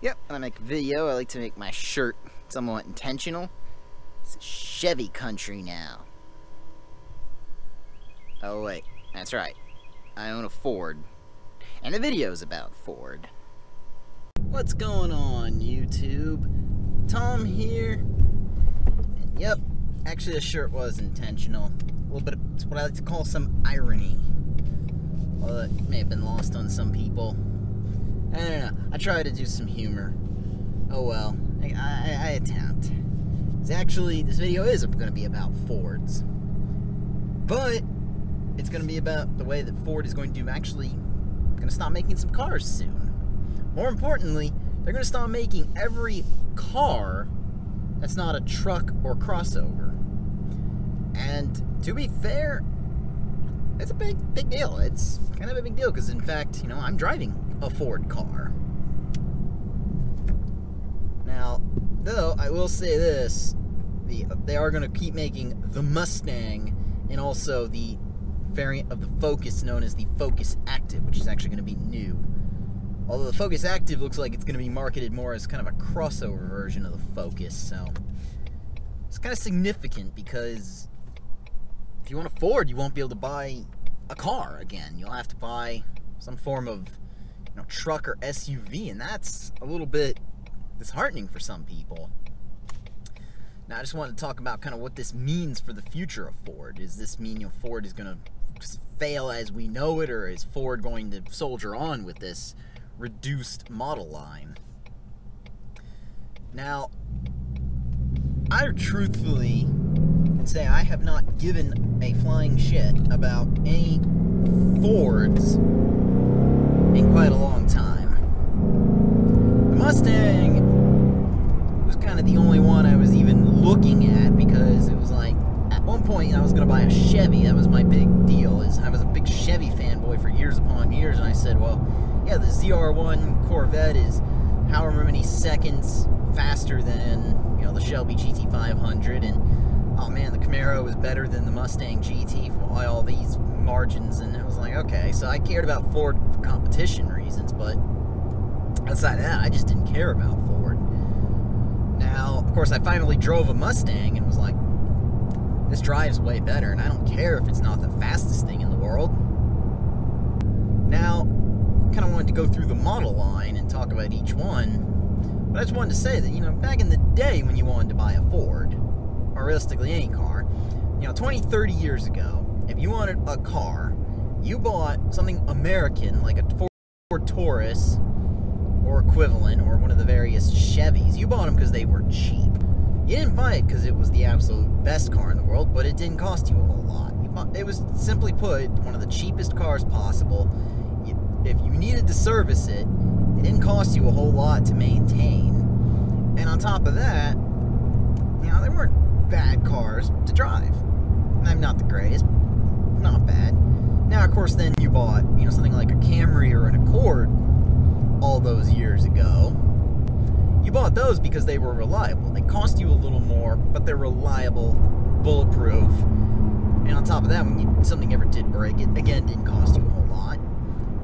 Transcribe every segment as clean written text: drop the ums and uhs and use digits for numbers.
Yep, when I make a video, I like to make my shirt somewhat intentional. It's Chevy country now. Oh wait, that's right. I own a Ford. And the video's about Ford. What's going on, YouTube? Tom here. And yep, actually the shirt was intentional. A little bit of it's what I like to call some irony. Although it may have been lost on some people. I don't know. I try to do some humor. Oh well. I attempt. Actually, this video is going to be about Fords. But it's going to be about the way that Ford is going to stop making some cars soon. More importantly, they're going to stop making every car that's not a truck or crossover. And to be fair, it's a big deal. It's kind of a big deal because, in fact, you know, I'm driving a Ford car. Now, though, I will say this, they are going to keep making the Mustang and also the variant of the Focus known as the Focus Active, which is actually going to be new. Although the Focus Active looks like it's going to be marketed more as kind of a crossover version of the Focus, so it's kind of significant because if you want a Ford, you won't be able to buy a car again. You'll have to buy some form of, you know, truck or SUV, and that's a little bit disheartening for some people. Now, I just wanted to talk about kind of what this means for the future of Ford. Does this mean, you know, Ford is going to fail as we know it, or is Ford going to soldier on with this reduced model line? Now, I truthfully can say I have not given a flying shit about any Fords in quite a long time. The Mustang was kind of the only one I was even looking at because it was like, at one point I was going to buy a Chevy. That was my big deal. I was a big Chevy fanboy for years upon years, and I said, well, yeah, the ZR1 Corvette is however many seconds faster than, you know, the Shelby GT500, and oh man, the Camaro is better than the Mustang GT by all these margins. And it was like, okay, so I cared about Ford for competition reasons, but outside of that, I just didn't care about Ford. Now, of course, I finally drove a Mustang and was like, this drives way better, and I don't care if it's not the fastest thing in the world. Now, kind of wanted to go through the model line and talk about each one, but I just wanted to say that, you know, back in the day when you wanted to buy a Ford, or realistically any car, you know, 20, 30 years ago, if you wanted a car, you bought something American, like a Ford Taurus, or equivalent, or one of the various Chevys. You bought them because they were cheap. You didn't buy it because it was the absolute best car in the world, but it didn't cost you a whole lot. It was, simply put, one of the cheapest cars possible. If you needed to service it, it didn't cost you a whole lot to maintain. And on top of that, you know, there weren't bad cars to drive. I'm not the greatest, not bad. Now, of course, then you bought, you know, something like a Camry or an Accord all those years ago. You bought those because they were reliable. They cost you a little more, but they're reliable, bulletproof. And on top of that, when something ever did break, it again didn't cost you a whole lot.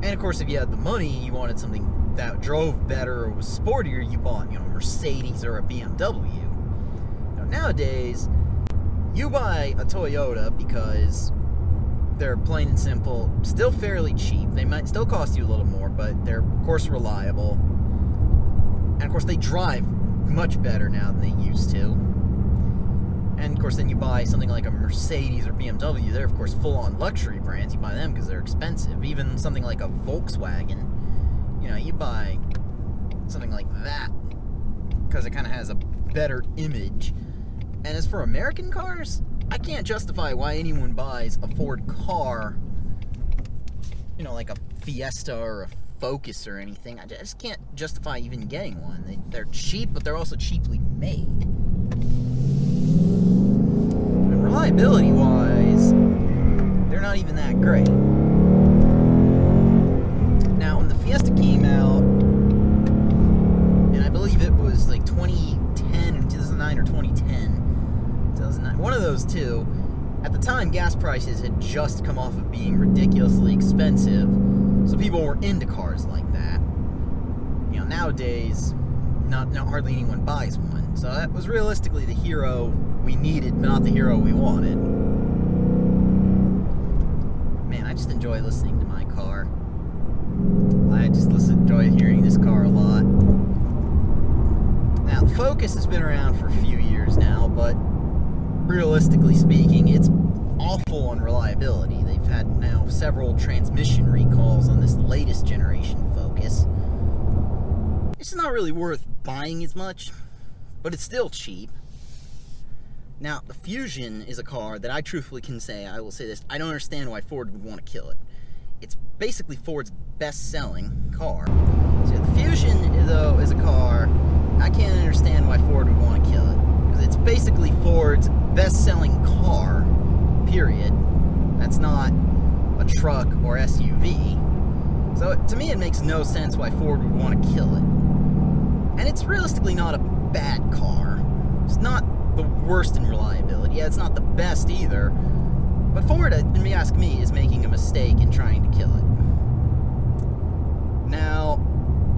And of course, if you had the money, you wanted something that drove better or was sportier, you bought, you know, a Mercedes or a BMW. Now, nowadays, you buy a Toyota because they're plain and simple, still fairly cheap. They might still cost you a little more, but they're, of course, reliable. And, of course, they drive much better now than they used to. And, of course, then you buy something like a Mercedes or BMW. They're, of course, full-on luxury brands. You buy them because they're expensive. Even something like a Volkswagen, you know, you buy something like that because it kind of has a better image. And as for American cars, I can't justify why anyone buys a Ford car, you know, like a Fiesta or a Focus or anything. I just can't justify even getting one. They're cheap, but they're also cheaply made. And reliability-wise, they're not even that great. Now, when the Fiesta came out, and I believe it was like 2010 or 2009 or 2010, 2009, one of those two, at the time, gas prices had just come off of being ridiculously expensive, so people were into cars like that. You know, nowadays, hardly anyone buys one. So that was realistically the hero we needed, but not the hero we wanted. Man, I just enjoy listening to my car. I just enjoy hearing this car a lot. Now, the Focus has been around for a few years now, but realistically speaking, it's awful on reliability. They've had now several transmission recalls on this latest generation Focus. It's not really worth buying as much, but it's still cheap. Now, the Fusion is a car that I truthfully can say, I will say this, I don't understand why Ford would want to kill it. It's basically Ford's best-selling car. So the Fusion, though, is a car I can't understand why Ford would want to kill it. Because it's basically Ford's best-selling car, period. That's not a truck or SUV. So to me, it makes no sense why Ford would want to kill it. And it's realistically not a bad car. It's not the worst in reliability. Yeah, it's not the best either. But Ford, if you ask me, is making a mistake in trying to kill it. Now,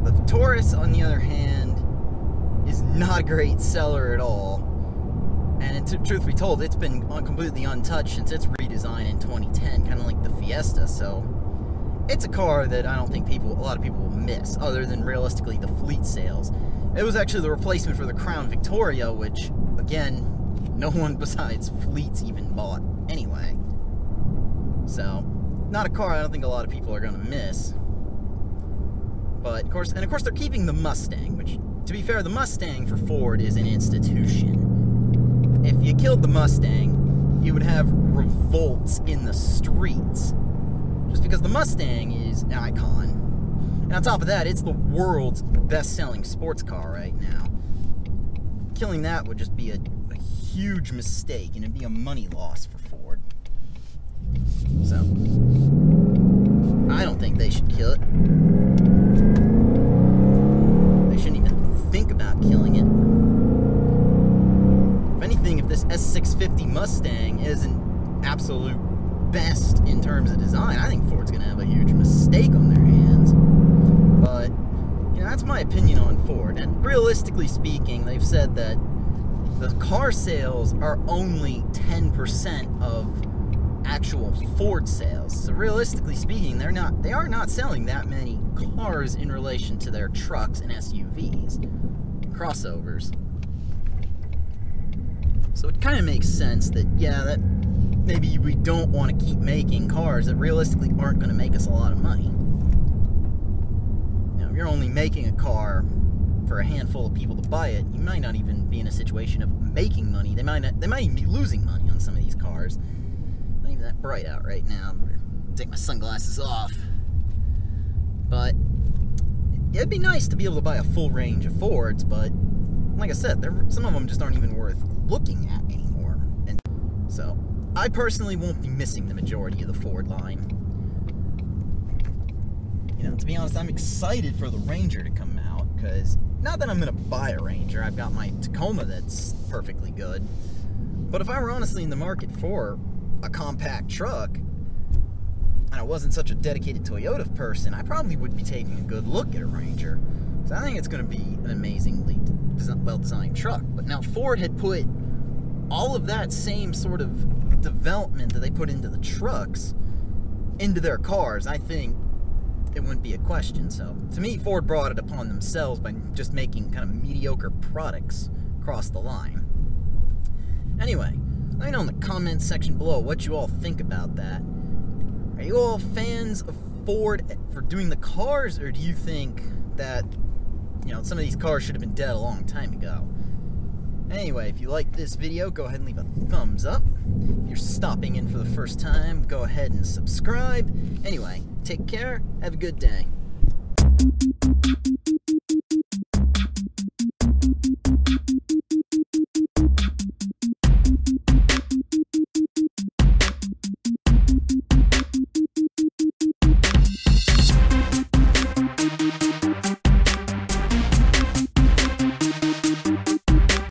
the Taurus, on the other hand, is not a great seller at all. And truth be told, it's been completely untouched since its redesign in 2010, kind of like the Fiesta. So it's a car that I don't think a lot of people will miss, other than realistically the fleet sales. It was actually the replacement for the Crown Victoria, which, again, no one besides fleets even bought anyway. So, not a car I don't think a lot of people are going to miss. But, of course, they're keeping the Mustang, which, to be fair, the Mustang for Ford is an institution. If you killed the Mustang, you would have revolts in the streets. Just because the Mustang is an icon. And on top of that, it's the world's best-selling sports car right now. Killing that would just be a huge mistake, and it'd be a money loss for Ford. So, I don't think they should kill it. They shouldn't even think about killing it. If anything, if this S650 Mustang isn't absolute best in terms of design, I think Ford's going to have a huge mistake on their hands. But, you know, that's my opinion on Ford. And realistically speaking, they've said that the car sales are only 10% of actual Ford sales. So realistically speaking, they are not selling that many cars in relation to their trucks and SUVs, crossovers. So it kind of makes sense that, yeah, that maybe we don't want to keep making cars that realistically aren't going to make us a lot of money. You know, if you're only making a car for a handful of people to buy it, you might not even be in a situation of making money. They might even be losing money on some of these cars. Not even that bright out right now. I'm gonna take my sunglasses off. But it'd be nice to be able to buy a full range of Fords, but like I said, some of them just aren't even worth looking at anymore. And so I personally won't be missing the majority of the Ford line. You know, to be honest, I'm excited for the Ranger to come out, because not that I'm going to buy a Ranger, I've got my Tacoma that's perfectly good, but if I were honestly in the market for a compact truck, and I wasn't such a dedicated Toyota person, I probably would be taking a good look at a Ranger. So I think it's going to be an amazingly well-designed truck. But now Ford had put all of that same sort of development that they put into the trucks into their cars. I think it wouldn't be a question. So to me, Ford brought it upon themselves by just making kind of mediocre products across the line. Anyway, let me know in the comments section below what you all think about that. Are you all fans of Ford for doing the cars, or do you think that, you know, some of these cars should have been dead a long time ago? Anyway, if you like this video, go ahead and leave a thumbs up. If you're stopping in for the first time, go ahead and subscribe. Anyway, take care, have a good day.